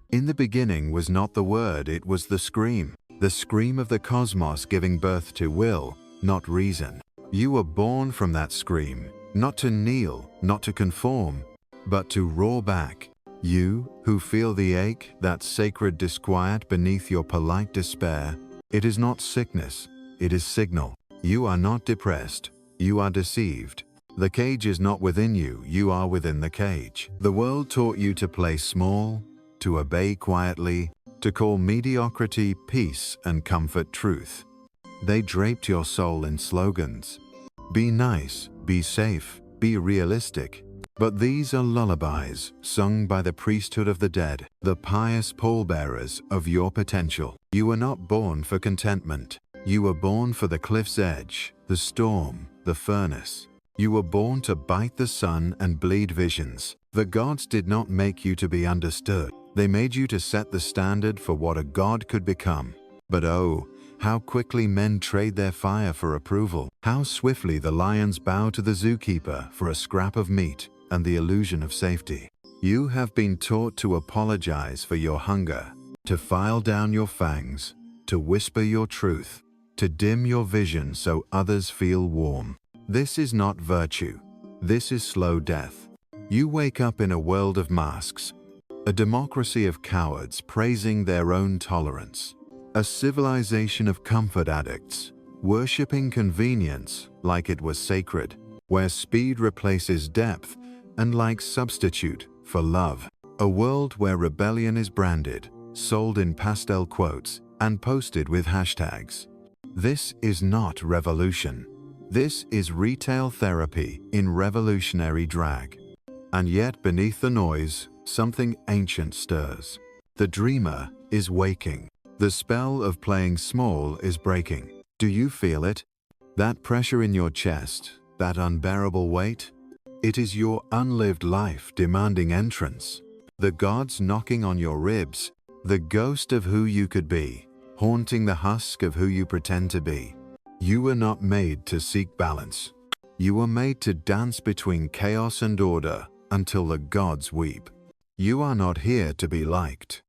In the beginning was not the word, it was the scream of the cosmos giving birth to will, not reason. You were born from that scream, not to kneel, not to conform, but to roar back. You, who feel the ache, that sacred disquiet beneath your polite despair, it is not sickness, it is signal. You are not depressed, you are deceived. The cage is not within you, you are within the cage. The world taught you to play small, to obey quietly, to call mediocrity peace and comfort truth. They draped your soul in slogans. Be nice, be safe, be realistic. But these are lullabies sung by the priesthood of the dead, the pious pallbearers of your potential. You were not born for contentment. You were born for the cliff's edge, the storm, the furnace. You were born to bite the sun and bleed visions. The gods did not make you to be understood. They made you to set the standard for what a god could become. But oh, how quickly men trade their fire for approval. How swiftly the lions bow to the zookeeper for a scrap of meat and the illusion of safety. You have been taught to apologize for your hunger, to file down your fangs, to whisper your truth, to dim your vision so others feel warm. This is not virtue. This is slow death. You wake up in a world of masks, a democracy of cowards praising their own tolerance, a civilization of comfort addicts, worshipping convenience like it was sacred, where speed replaces depth and like substitute for love. A world where rebellion is branded, sold in pastel quotes, and posted with hashtags. This is not revolution. This is retail therapy in revolutionary drag. And yet beneath the noise, something ancient stirs. The dreamer is waking. The spell of playing small is breaking. Do you feel it? That pressure in your chest, that unbearable weight? It is your unlived life demanding entrance. The gods knocking on your ribs, the ghost of who you could be, haunting the husk of who you pretend to be. You were not made to seek balance. You were made to dance between chaos and order until the gods weep. You are not here to be liked.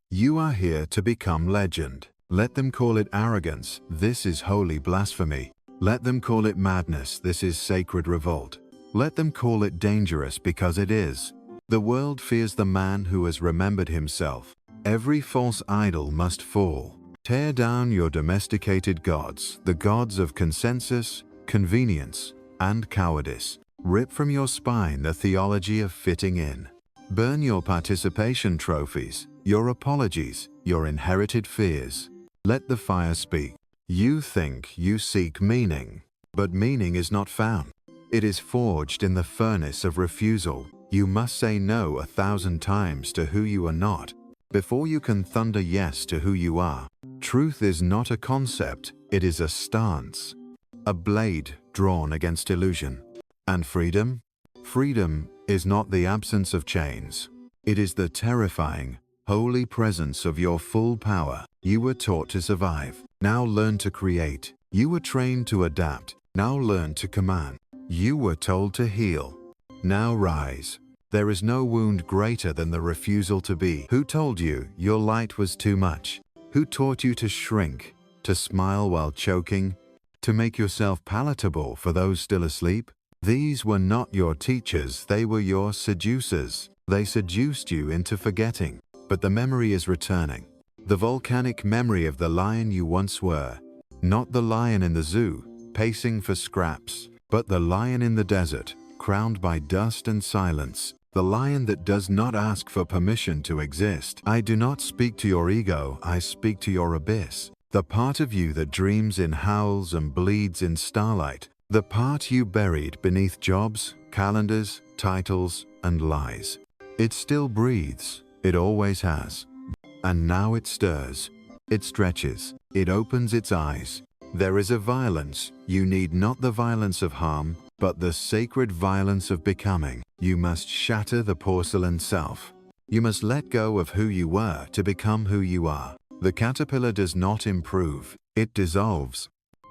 You are here to become legend. Let them call it arrogance, this is holy blasphemy. Let them call it madness, this is sacred revolt. Let them call it dangerous because it is. The world fears the man who has remembered himself. Every false idol must fall. Tear down your domesticated gods, the gods of consensus, convenience, and cowardice. Rip from your spine the theology of fitting in. Burn your participation trophies, your apologies, your inherited fears. Let the fire speak. You think you seek meaning, but meaning is not found. It is forged in the furnace of refusal. You must say no 1,000 times to who you are not before you can thunder yes to who you are. Truth is not a concept, it is a stance, a blade drawn against illusion. And freedom? Freedom is not the absence of chains. It is the terrifying, holy presence of your full power. You were taught to survive. Now learn to create. You were trained to adapt. Now learn to command. You were told to heal. Now rise. There is no wound greater than the refusal to be. Who told you your light was too much? Who taught you to shrink, to smile while choking, to make yourself palatable for those still asleep? These were not your teachers, they were your seducers. They seduced you into forgetting, but the memory is returning. The volcanic memory of the lion you once were. Not the lion in the zoo, pacing for scraps, but the lion in the desert, crowned by dust and silence. The lion that does not ask for permission to exist. I do not speak to your ego, I speak to your abyss. The part of you that dreams in howls and bleeds in starlight. The part you buried beneath jobs, calendars, titles, and lies. It still breathes, it always has. And now it stirs, it stretches, it opens its eyes. There is a violence. You need not the violence of harm, but the sacred violence of becoming. You must shatter the porcelain self. You must let go of who you were to become who you are. The caterpillar does not improve, it dissolves.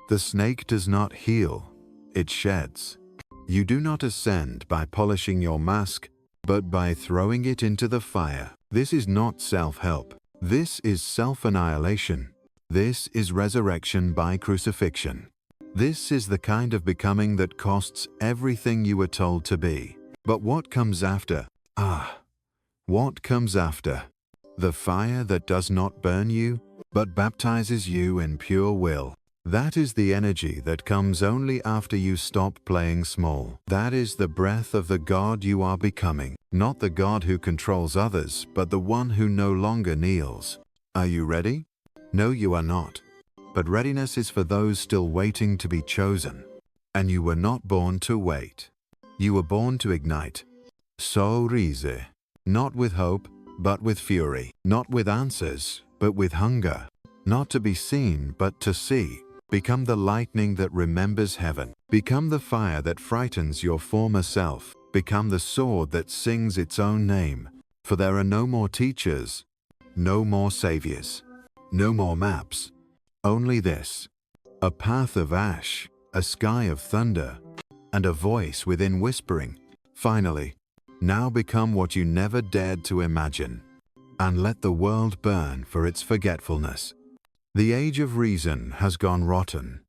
The snake does not heal, it sheds. You do not ascend by polishing your mask, but by throwing it into the fire. This is not self-help. This is self-annihilation. This is resurrection by crucifixion. This is the kind of becoming that costs everything you were told to be. But what comes after? What comes after? The fire that does not burn you, but baptizes you in pure will. That is the energy that comes only after you stop playing small. That is the breath of the God you are becoming. Not the God who controls others, but the one who no longer kneels. Are you ready? No, you are not. But readiness is for those still waiting to be chosen. And you were not born to wait. You were born to ignite. So rise. Not with hope, but with fury. Not with answers, but with hunger. Not to be seen, but to see. Become the lightning that remembers heaven. Become the fire that frightens your former self. Become the sword that sings its own name. For there are no more teachers, no more saviors, no more maps. Only this, a path of ash, a sky of thunder, and a voice within whispering, finally, now become what you never dared to imagine, and let the world burn for its forgetfulness. The age of reason has gone rotten.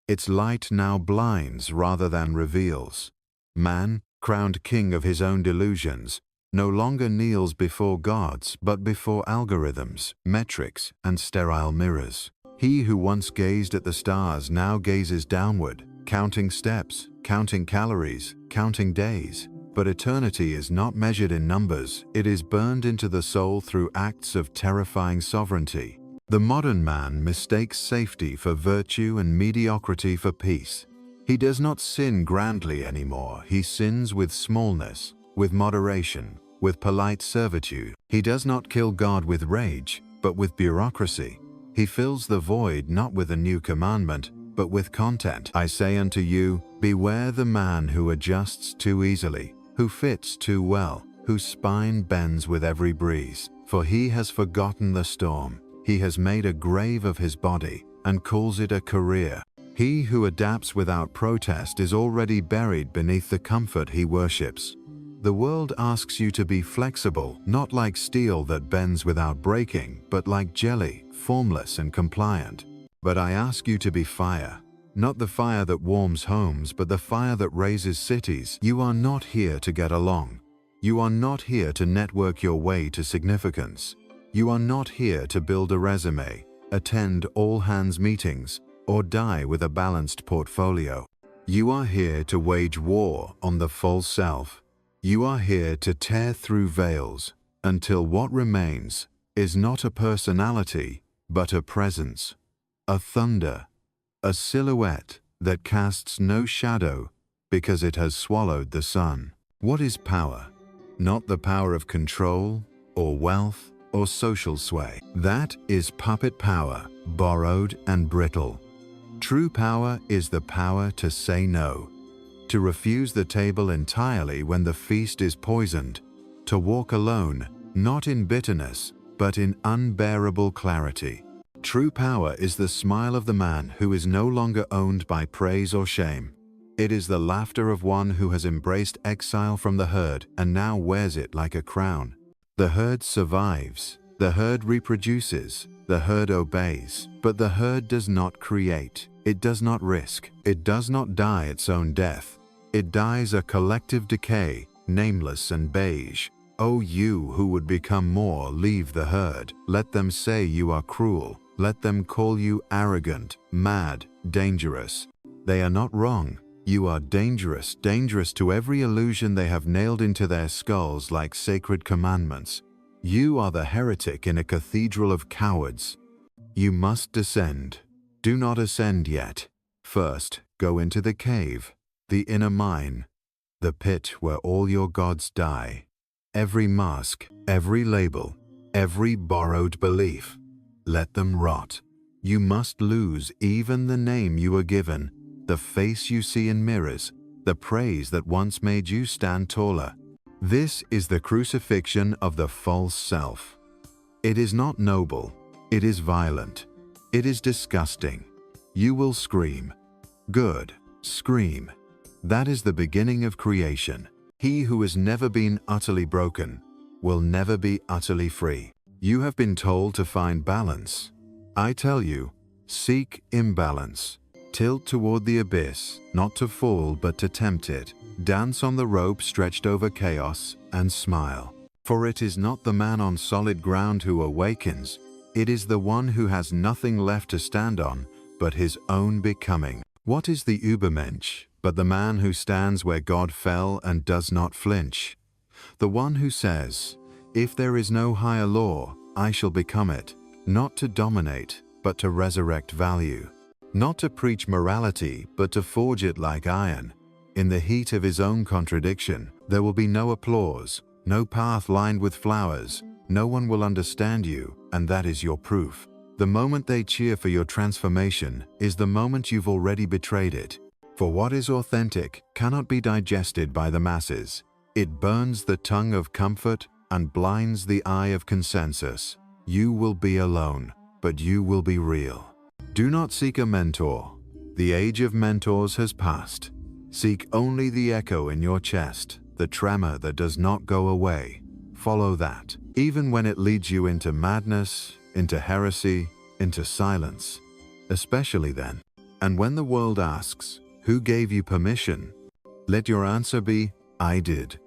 Its light now blinds rather than reveals. Man, crowned king of his own delusions, no longer kneels before gods but before algorithms, metrics, and sterile mirrors. He who once gazed at the stars now gazes downward, counting steps, counting calories, counting days. But eternity is not measured in numbers, it is burned into the soul through acts of terrifying sovereignty. The modern man mistakes safety for virtue and mediocrity for peace. He does not sin grandly anymore, he sins with smallness, with moderation, with polite servitude. He does not kill God with rage, but with bureaucracy. He fills the void not with a new commandment, but with content. I say unto you, beware the man who adjusts too easily, who fits too well, whose spine bends with every breeze. For he has forgotten the storm. He has made a grave of his body and calls it a career. He who adapts without protest is already buried beneath the comfort he worships. The world asks you to be flexible, not like steel that bends without breaking, but like jelly, formless and compliant. But I ask you to be fire, not the fire that warms homes, but the fire that raises cities. You are not here to get along. You are not here to network your way to significance. You are not here to build a resume, attend all-hands meetings, or die with a balanced portfolio. You are here to wage war on the false self. You are here to tear through veils until what remains is not a personality, but a presence, a thunder, a silhouette that casts no shadow because it has swallowed the sun. What is power? Not the power of control or wealth or social sway. That is puppet power, borrowed and brittle. True power is the power to say no, to refuse the table entirely when the feast is poisoned, to walk alone, not in bitterness, but in unbearable clarity. True power is the smile of the man who is no longer owned by praise or shame. It is the laughter of one who has embraced exile from the herd and now wears it like a crown. The herd survives, the herd reproduces, the herd obeys, but the herd does not create, it does not risk, it does not die its own death. It dies a collective decay, nameless and beige. Oh, you who would become more, leave the herd. Let them say you are cruel. Let them call you arrogant, mad, dangerous. They are not wrong. You are dangerous, dangerous to every illusion they have nailed into their skulls like sacred commandments. You are the heretic in a cathedral of cowards. You must descend. Do not ascend yet. First, go into the cave, the inner mine, the pit where all your gods die. Every mask, every label, every borrowed belief, let them rot. You must lose even the name you were given, the face you see in mirrors, the praise that once made you stand taller. This is the crucifixion of the false self. It is not noble, it is violent, it is disgusting. You will scream. Good, scream. That is the beginning of creation. He who has never been utterly broken, will never be utterly free. You have been told to find balance. I tell you, seek imbalance. Tilt toward the abyss, not to fall but to tempt it. Dance on the rope stretched over chaos and smile. For it is not the man on solid ground who awakens, it is the one who has nothing left to stand on but his own becoming. What is the Übermensch but the man who stands where God fell and does not flinch? The one who says, if there is no higher law, I shall become it, not to dominate, but to resurrect value. Not to preach morality, but to forge it like iron. In the heat of his own contradiction, there will be no applause, no path lined with flowers. No one will understand you, and that is your proof. The moment they cheer for your transformation is the moment you've already betrayed it. For what is authentic cannot be digested by the masses. It burns the tongue of comfort and blinds the eye of consensus. You will be alone, but you will be real. Do not seek a mentor. The age of mentors has passed. Seek only the echo in your chest, the tremor that does not go away. Follow that, even when it leads you into madness, into heresy, into silence. Especially then. And when the world asks, who gave you permission? Let your answer be, I did.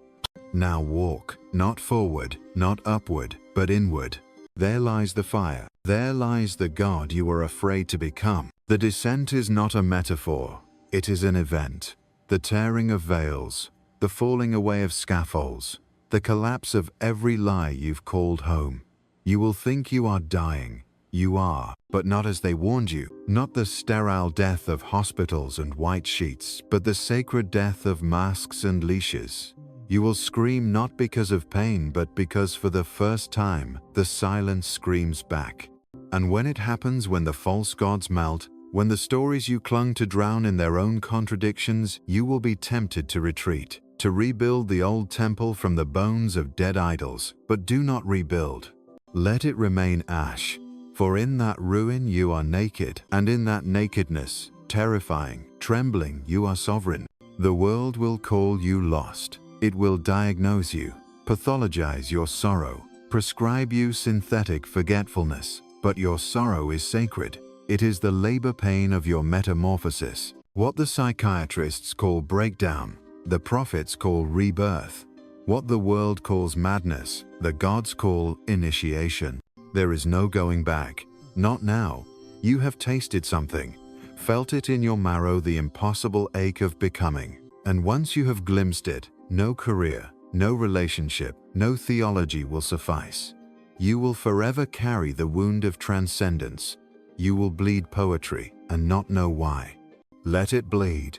Now walk, not forward, not upward, but inward. There lies the fire. There lies the God you were afraid to become. The descent is not a metaphor. It is an event. The tearing of veils, the falling away of scaffolds, the collapse of every lie you've called home. You will think you are dying. You are, but not as they warned you. Not the sterile death of hospitals and white sheets, but the sacred death of masks and leashes. You will scream not because of pain, but because for the first time, the silence screams back. And when it happens, when the false gods melt, when the stories you clung to drown in their own contradictions, you will be tempted to retreat, to rebuild the old temple from the bones of dead idols. But do not rebuild. Let it remain ash. For in that ruin you are naked, and in that nakedness, terrifying, trembling, you are sovereign. The world will call you lost. It will diagnose you, pathologize your sorrow, prescribe you synthetic forgetfulness. But your sorrow is sacred. It is the labor pain of your metamorphosis. What the psychiatrists call breakdown, the prophets call rebirth. What the world calls madness, the gods call initiation. There is no going back. Not now. You have tasted something, felt it in your marrow, the impossible ache of becoming. And once you have glimpsed it, no career, no relationship, no theology will suffice. You will forever carry the wound of transcendence. You will bleed poetry and not know why. Let it bleed.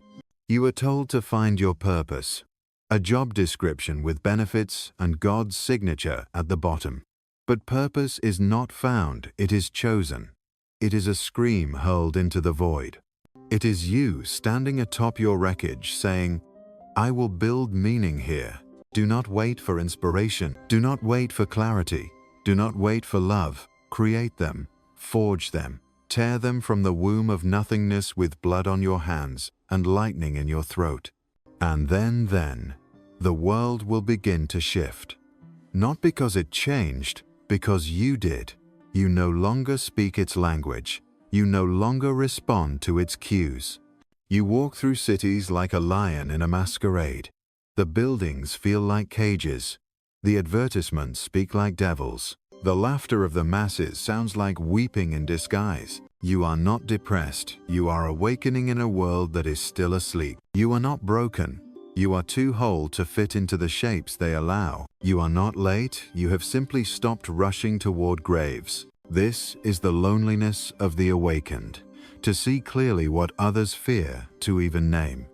You are told to find your purpose, a job description with benefits and God's signature at the bottom. But purpose is not found, it is chosen. It is a scream hurled into the void. It is you standing atop your wreckage saying, I will build meaning here. Do not wait for inspiration. Do not wait for clarity. Do not wait for love. Create them. Forge them. Tear them from the womb of nothingness with blood on your hands and lightning in your throat. And then, the world will begin to shift. Not because it changed, because you did. You no longer speak its language. You no longer respond to its cues. You walk through cities like a lion in a masquerade. The buildings feel like cages. The advertisements speak like devils. The laughter of the masses sounds like weeping in disguise. You are not depressed. You are awakening in a world that is still asleep. You are not broken. You are too whole to fit into the shapes they allow. You are not late. You have simply stopped rushing toward graves. This is the loneliness of the awakened, to see clearly what others fear to even name.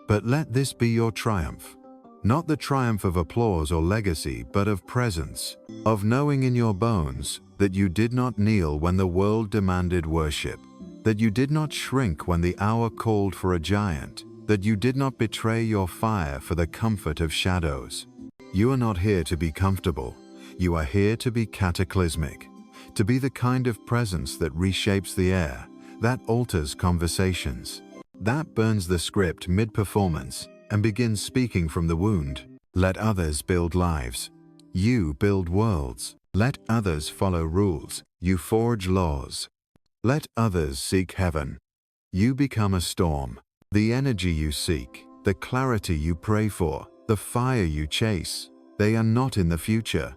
But let this be your triumph. Not the triumph of applause or legacy, but of presence, of knowing in your bones that you did not kneel when the world demanded worship, that you did not shrink when the hour called for a giant, that you did not betray your fire for the comfort of shadows. You are not here to be comfortable. You are here to be cataclysmic, to be the kind of presence that reshapes the air, that alters conversations, that burns the script mid-performance and begins speaking from the wound. Let others build lives. You build worlds. Let others follow rules. You forge laws. Let others seek heaven. You become a storm. The energy you seek, the clarity you pray for, the fire you chase, they are not in the future.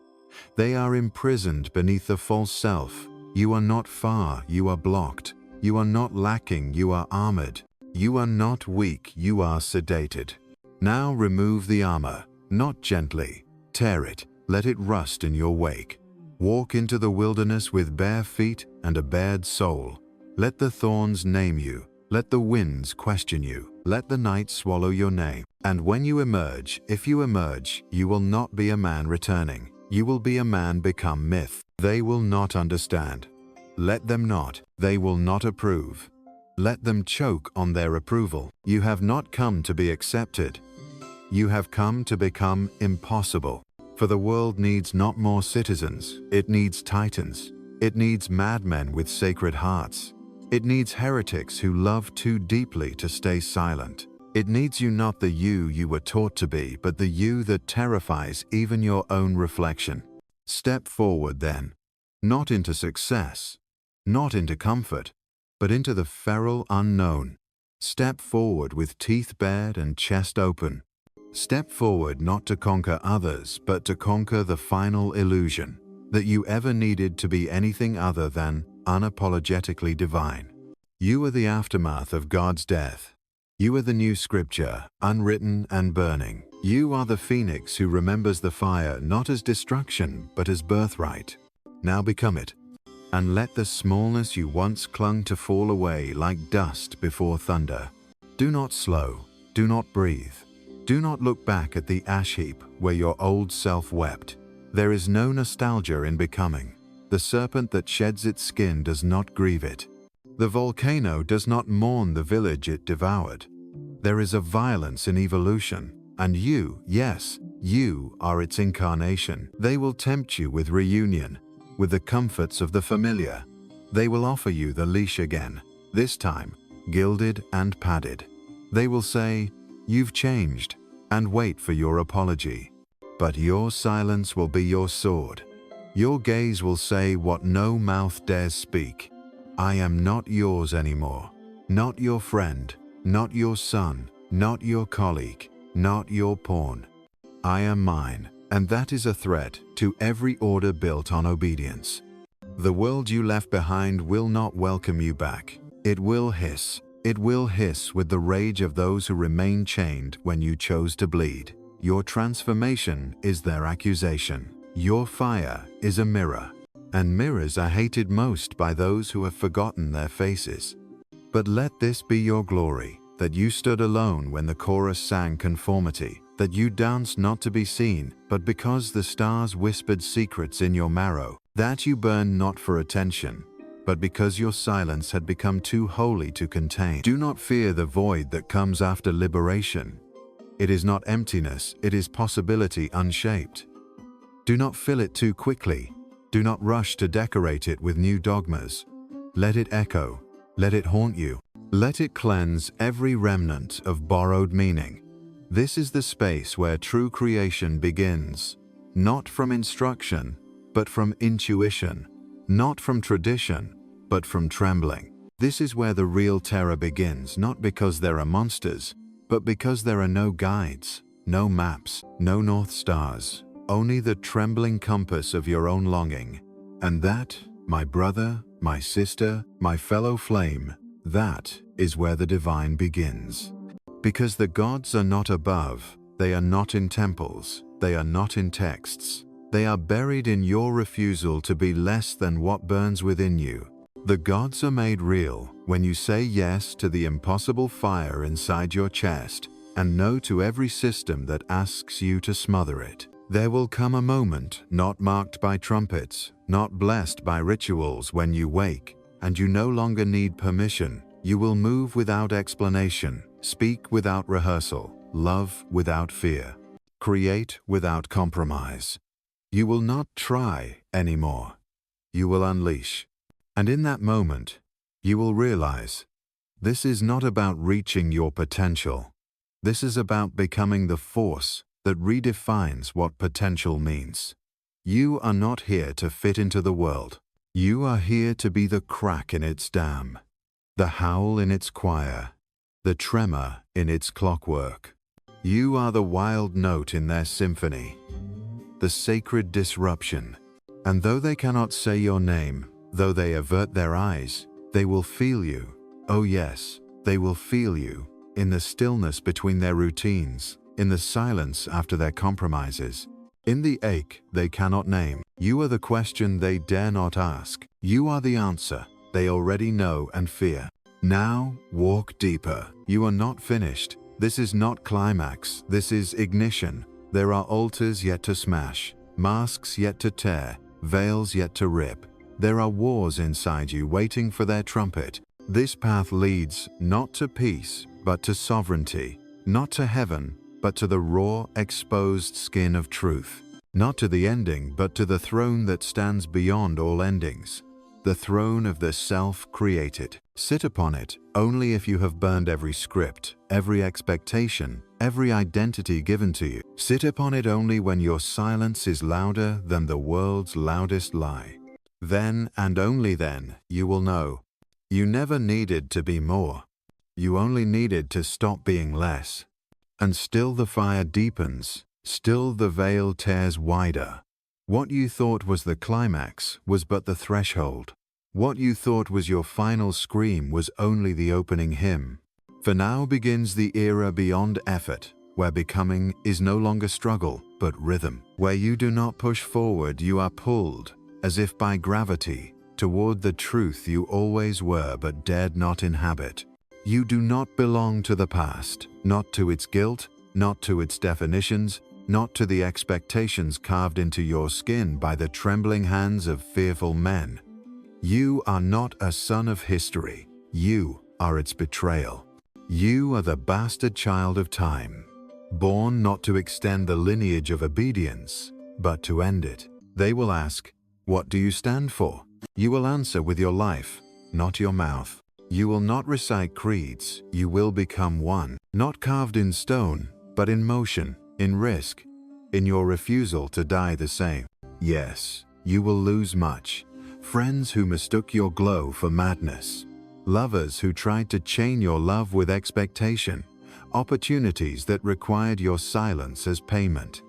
They are imprisoned beneath the false self. You are not far, you are blocked. You are not lacking, you are armored. You are not weak, you are sedated. Now remove the armor, not gently. Tear it, let it rust in your wake. Walk into the wilderness with bare feet and a bared soul. Let the thorns name you. Let the winds question you. Let the night swallow your name. And when you emerge, if you emerge, you will not be a man returning. You will be a man become myth. They will not understand. Let them not. They will not approve. Let them choke on their approval. You have not come to be accepted. You have come to become impossible. For the world needs not more citizens. It needs titans. It needs madmen with sacred hearts. It needs heretics who love too deeply to stay silent. It needs you not the you were taught to be, but the you that terrifies even your own reflection. Step forward then, not into success, not into comfort, but into the feral unknown. Step forward with teeth bared and chest open. Step forward not to conquer others, but to conquer the final illusion that you ever needed to be anything other than unapologetically divine. You are the aftermath of God's death. You are the new scripture, unwritten and burning. You are the phoenix who remembers the fire not as destruction, but as birthright. Now become it, and let the smallness you once clung to fall away like dust before thunder. Do not slow, do not breathe. Do not look back at the ash heap where your old self wept. There is no nostalgia in becoming. The serpent that sheds its skin does not grieve it. The volcano does not mourn the village it devoured. There is a violence in evolution, and you, yes, you are its incarnation. They will tempt you with reunion, with the comforts of the familiar. They will offer you the leash again, this time gilded and padded. They will say, "You've changed," and wait for your apology. But your silence will be your sword. Your gaze will say what no mouth dares speak. I am not yours anymore, not your friend, not your son, not your colleague, not your pawn. I am mine, and that is a threat to every order built on obedience. The world you left behind will not welcome you back. It will hiss. It will hiss with the rage of those who remain chained when you chose to bleed. Your transformation is their accusation. Your fire is a mirror, and mirrors are hated most by those who have forgotten their faces. But let this be your glory, that you stood alone when the chorus sang conformity, that you danced not to be seen, but because the stars whispered secrets in your marrow, that you burned not for attention, but because your silence had become too holy to contain. Do not fear the void that comes after liberation. It is not emptiness, it is possibility unshaped. Do not fill it too quickly. Do not rush to decorate it with new dogmas. Let it echo. Let it haunt you. Let it cleanse every remnant of borrowed meaning. This is the space where true creation begins, not from instruction, but from intuition, not from tradition, but from trembling. This is where the real terror begins, not because there are monsters, but because there are no guides, no maps, no North Stars, only the trembling compass of your own longing. And that, my brother, my sister, my fellow flame, that is where the divine begins. Because the gods are not above, they are not in temples, they are not in texts. They are buried in your refusal to be less than what burns within you. The gods are made real when you say yes to the impossible fire inside your chest and no to every system that asks you to smother it. There will come a moment not marked by trumpets, not blessed by rituals when you wake, and you no longer need permission. You will move without explanation, speak without rehearsal, love without fear, create without compromise. You will not try anymore. You will unleash. And in that moment, you will realize, this is not about reaching your potential. This is about becoming the force that redefines what potential means. You are not here to fit into the world. You are here to be the crack in its dam, the howl in its choir, the tremor in its clockwork. You are the wild note in their symphony, the sacred disruption. And though they cannot say your name, though they avert their eyes, they will feel you. Oh yes, they will feel you, in the stillness between their routines, in the silence after their compromises, in the ache they cannot name. You are the question they dare not ask. You are the answer they already know and fear. Now, walk deeper. You are not finished. This is not climax. This is ignition. There are altars yet to smash, masks yet to tear, veils yet to rip. There are wars inside you waiting for their trumpet. This path leads not to peace, but to sovereignty, not to heaven, but to the raw, exposed skin of truth, not to the ending, but to the throne that stands beyond all endings, the throne of the self-created. Sit upon it only if you have burned every script, every expectation, every identity given to you. Sit upon it only when your silence is louder than the world's loudest lie. Then and only then you will know. You never needed to be more. You only needed to stop being less. And still the fire deepens, still the veil tears wider. What you thought was the climax was but the threshold. What you thought was your final scream was only the opening hymn. For now begins the era beyond effort, where becoming is no longer struggle, but rhythm. Where you do not push forward, you are pulled, as if by gravity, toward the truth you always were but dared not inhabit. You do not belong to the past, not to its guilt, not to its definitions, not to the expectations carved into your skin by the trembling hands of fearful men. You are not a son of history. You are its betrayal. You are the bastard child of time, born not to extend the lineage of obedience, but to end it. They will ask, "What do you stand for?" You will answer with your life, not your mouth. You will not recite creeds, you will become one, not carved in stone, but in motion, in risk, in your refusal to die the same. Yes, you will lose much. Friends who mistook your glow for madness. Lovers who tried to chain your love with expectation. Opportunities that required your silence as payment.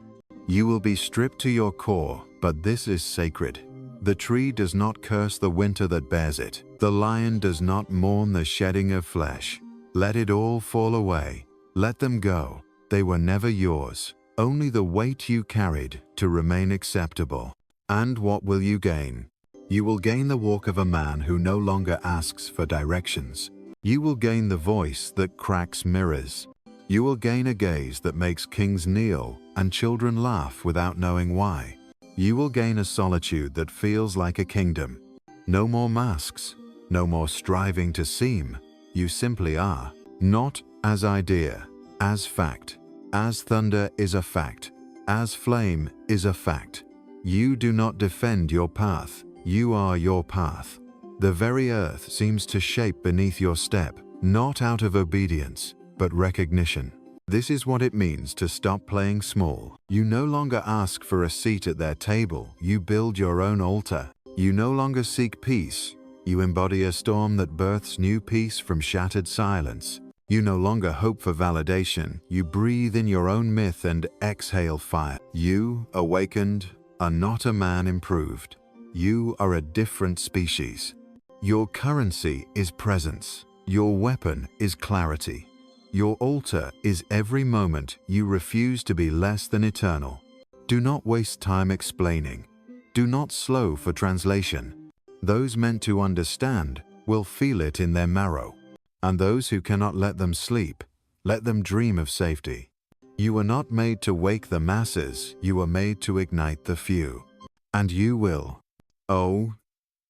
You will be stripped to your core, but this is sacred. The tree does not curse the winter that bears it. The lion does not mourn the shedding of flesh. Let it all fall away. Let them go. They were never yours. Only the weight you carried to remain acceptable. And what will you gain? You will gain the walk of a man who no longer asks for directions. You will gain the voice that cracks mirrors. You will gain a gaze that makes kings kneel and children laugh without knowing why. You will gain a solitude that feels like a kingdom. No more masks, no more striving to seem. You simply are, not as idea, as fact. As thunder is a fact, as flame is a fact. You do not defend your path, you are your path. The very earth seems to shape beneath your step, not out of obedience, but recognition. This is what it means to stop playing small. You no longer ask for a seat at their table, you build your own altar. You no longer seek peace, you embody a storm that births new peace from shattered silence. You no longer hope for validation, you breathe in your own myth and exhale fire. You, awakened, are not a man improved. You are a different species. Your currency is presence. Your weapon is clarity. Your altar is every moment you refuse to be less than eternal. Do not waste time explaining. Do not slow for translation. Those meant to understand will feel it in their marrow. And those who cannot let them sleep, let them dream of safety. You were not made to wake the masses, you were made to ignite the few. And you will. Oh,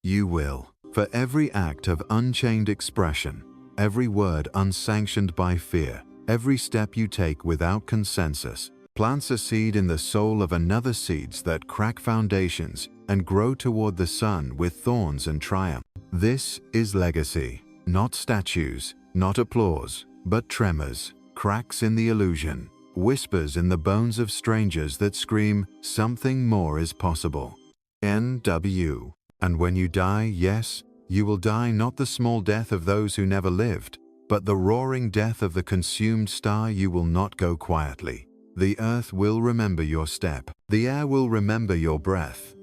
you will. For every act of unchained expression, every word unsanctioned by fear, every step you take without consensus, plants a seed in the soul of another seeds that crack foundations and grow toward the sun with thorns and triumph. This is legacy, not statues, not applause, but tremors, cracks in the illusion. whispers in the bones of strangers that scream, something more is possible. N.W. And when you die, yes, you will die not the small death of those who never lived, but the roaring death of the consumed star. You will not go quietly. The earth will remember your step. The air will remember your breath.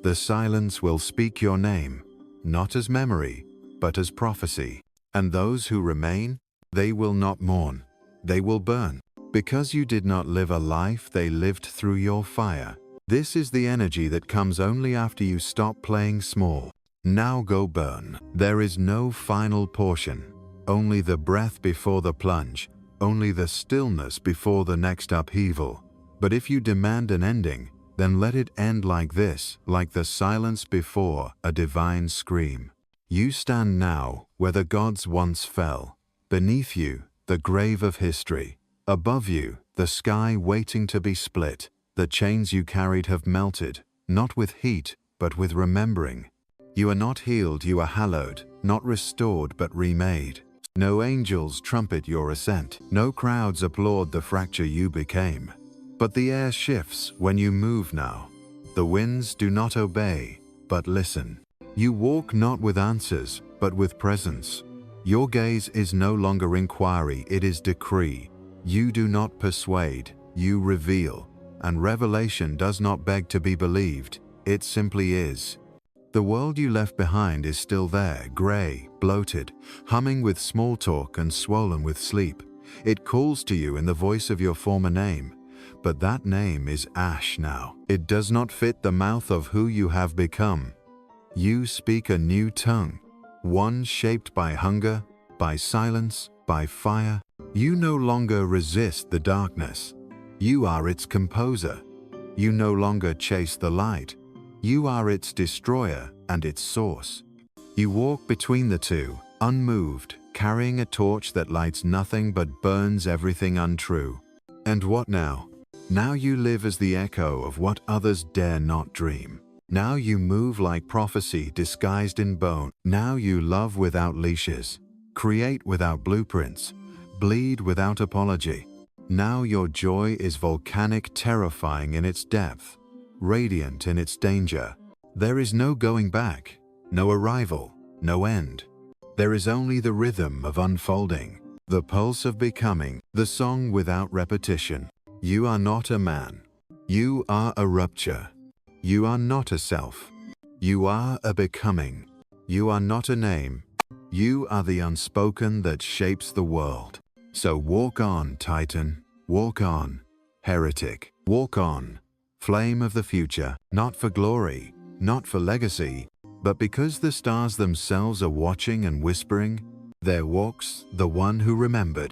The silence will speak your name, not as memory, but as prophecy. And those who remain, they will not mourn. They will burn. Because you did not live a life, they lived through your fire. This is the energy that comes only after you stop playing small. Now go burn. There is no final portion. Only the breath before the plunge. Only the stillness before the next upheaval. But if you demand an ending, then let it end like this, like the silence before a divine scream. You stand now where the gods once fell. Beneath you, the grave of history. Above you, the sky waiting to be split. The chains you carried have melted, not with heat, but with remembering. You are not healed, you are hallowed, not restored, but remade. No angels trumpet your ascent. No crowds applaud the fracture you became. But the air shifts when you move now. The winds do not obey, but listen. You walk not with answers, but with presence. Your gaze is no longer inquiry, it is decree. You do not persuade, you reveal. And revelation does not beg to be believed, it simply is. The world you left behind is still there, gray, bloated, humming with small talk and swollen with sleep. It calls to you in the voice of your former name, but that name is ash now. It does not fit the mouth of who you have become. You speak a new tongue, one shaped by hunger, by silence, by fire. You no longer resist the darkness. You are its composer. You no longer chase the light. You are its destroyer and its source. You walk between the two, unmoved, carrying a torch that lights nothing but burns everything untrue. And what now? Now you live as the echo of what others dare not dream. Now you move like prophecy disguised in bone. Now you love without leashes, create without blueprints, bleed without apology. Now your joy is volcanic, terrifying in its depth, radiant in its danger. There is no going back, no arrival, no end. There is only the rhythm of unfolding, the pulse of becoming, the song without repetition. You are not a man. You are a rupture. You are not a self. You are a becoming. You are not a name. You are the unspoken that shapes the world. So walk on, Titan. Walk on, heretic. Walk on, flame of the future, not for glory, not for legacy, but because the stars themselves are watching and whispering. There walks the one who remembered.